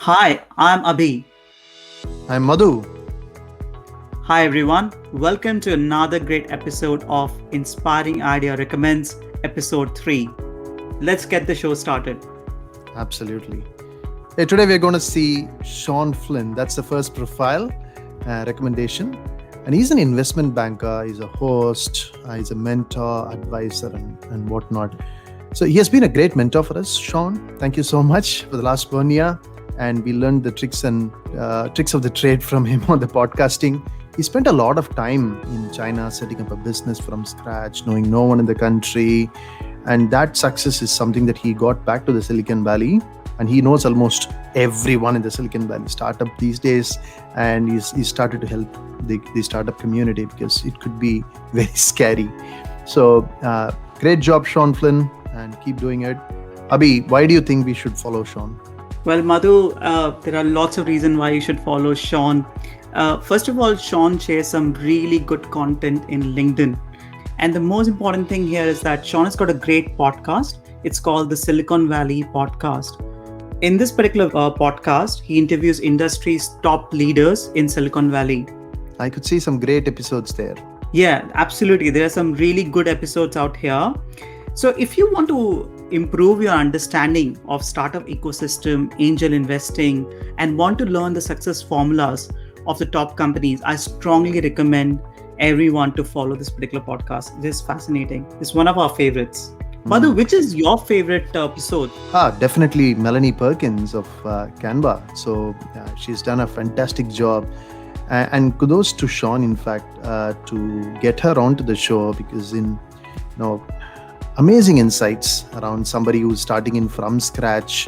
Hi, I'm Abhi. I'm Madhu. Hi everyone, welcome to another great episode of Inspiring Idea Recommends, episode 3. Let's get the show started. Absolutely. Hey, today we're going to see Sean Flynn. That's the first profile recommendation. And he's an investment banker, he's a host, he's a mentor, advisor, and whatnot. So he has been a great mentor for us, Sean. Thank you so much for the last 1 year. And we learned the tricks of the trade from him on the podcasting. He spent a lot of time in China setting up a business from scratch, knowing no one in the country. And that success is something that he got back to the Silicon Valley. And he knows almost everyone in the Silicon Valley startup these days. And he's started to help the startup community because it could be very scary. So great job, Sean Flynn, and keep doing it. Abhi, why do you think we should follow Sean? Well, Madhu, there are lots of reasons why you should follow Sean. First of all, Sean shares some really good content in LinkedIn. And the most important thing here is that Sean has got a great podcast. It's called the Silicon Valley Podcast. In this particular podcast, he interviews industry's top leaders in Silicon Valley. I could see some great episodes there. Yeah, absolutely. There are some really good episodes out here. So if you want to improve your understanding of startup ecosystem, angel investing, and want to learn the success formulas of the top companies, I strongly recommend everyone to follow this particular podcast. It is fascinating. It's one of our favorites. Madhu, which is your favorite episode? Definitely Melanie Perkins of Canva. So she's done a fantastic job. And kudos to Sean, in fact, to get her onto the show because amazing insights around somebody who's starting in from scratch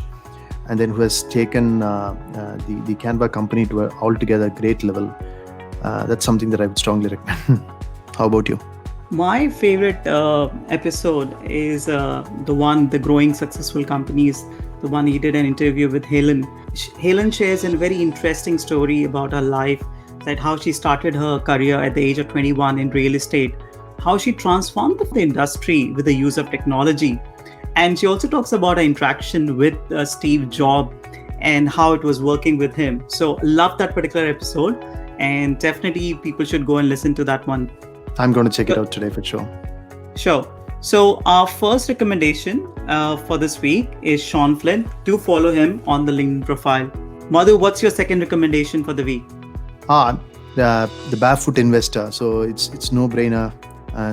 and then who has taken the Canva company to an altogether great level. That's something that I would strongly recommend. How about you? My favorite episode is the Growing Successful Companies, the one he did an interview with Helen. Helen shares a very interesting story about her life, that how she started her career at the age of 21 in real estate, how she transformed the industry with the use of technology. And she also talks about her interaction with Steve Jobs and how it was working with him. So love that particular episode, and definitely people should go and listen to that one. I'm going to check it out today for sure. Sure. So our first recommendation for this week is Sean Flynn. Do follow him on the LinkedIn profile. Madhu, what's your second recommendation for the week? The Barefoot Investor. So it's no-brainer.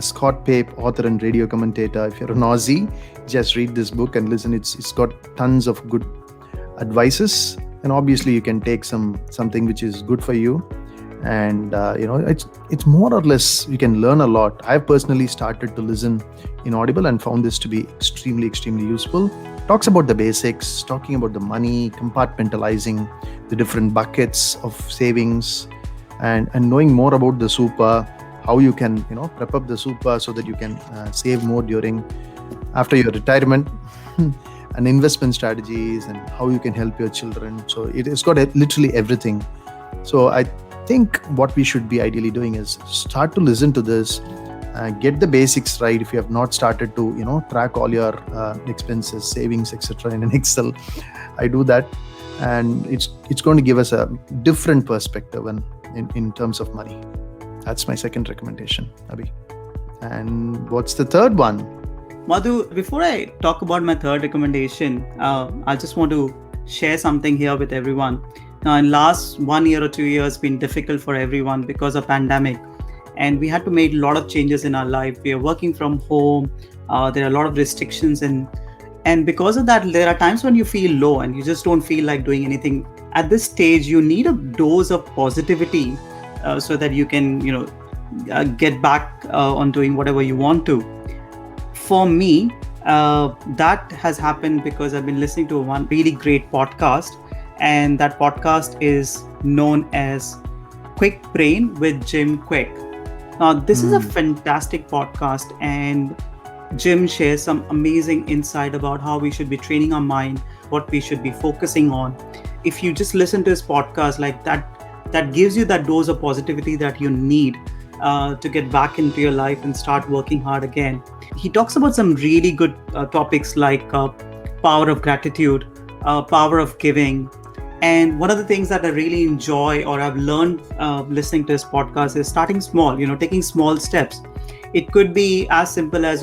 Scott Pape, author and radio commentator. If you're an Aussie, just read this book and listen. It's got tons of good advices, and obviously you can take something which is good for you. And it's more or less you can learn a lot. I've personally started to listen in Audible and found this to be extremely useful. Talks about the basics, talking about the money, compartmentalizing the different buckets of savings, and knowing more about the super, how you can prep up the super so that you can save more after your retirement, and investment strategies and how you can help your children. So it's got literally everything. So I think what we should be ideally doing is start to listen to this, get the basics right. If you have not started to track all your expenses, savings, etc. in an Excel, I do that, and it's going to give us a different perspective in terms of money. That's my second recommendation, Abhi. And what's the third one? Madhu, before I talk about my third recommendation, I just want to share something here with everyone. Now, in last 1 year or 2 years, been difficult for everyone because of pandemic, and we had to make a lot of changes in our life. We are working from home. There are a lot of restrictions, and because of that, there are times when you feel low and you just don't feel like doing anything. At this stage, you need a dose of positivity so that you can, get back on doing whatever you want to. For me, that has happened because I've been listening to one really great podcast, and that podcast is known as Quick Brain with Jim Quick. Now, this is a fantastic podcast, and Jim shares some amazing insight about how we should be training our mind, what we should be focusing on. If you just listen to his podcast like that, that gives you that dose of positivity that you need to get back into your life and start working hard again. He talks about some really good topics like power of gratitude, power of giving, And one of the things that I really enjoy or I've learned listening to his podcast is starting small, taking small steps. It could be as simple as,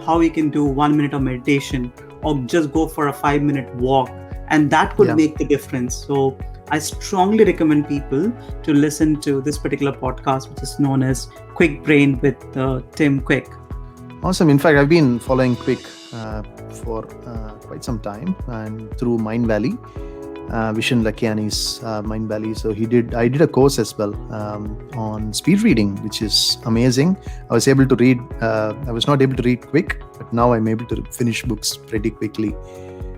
how you can do 1 minute of meditation or just go for a 5 minute walk. And that could Yeah. make the difference. So I strongly recommend people to listen to this particular podcast, which is known as Quick Brain with Tim Quick. Awesome. In fact, I've been following Quick for quite some time, and through Mind Valley, Vishen Lakiani's Mind Valley. So I did a course as well on speed reading, which is amazing. I was able to read. I was not able to read quick, but now I'm able to finish books pretty quickly.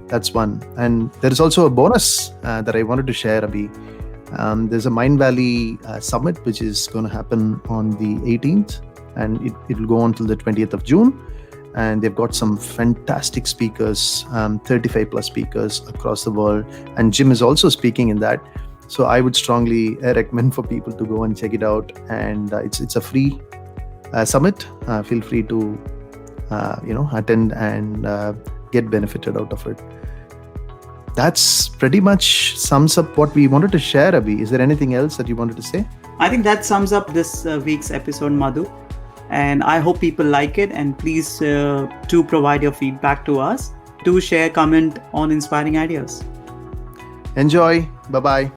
That's one. And there is also a bonus that I wanted to share, Abhi. There's a Mind Valley summit, which is going to happen on the 18th, and it will go on till the 20th of June. And they've got some fantastic speakers, 35 plus speakers across the world. And Jim is also speaking in that. So I would strongly recommend for people to go and check it out. And it's a free summit. Feel free to attend and get benefited out of it. That's pretty much sums up what we wanted to share, Abhi. Is there anything else that you wanted to say? I think that sums up this week's episode, Madhu. And I hope people like it. And please do provide your feedback to us. Do share, comment on inspiring ideas. Enjoy. Bye-bye.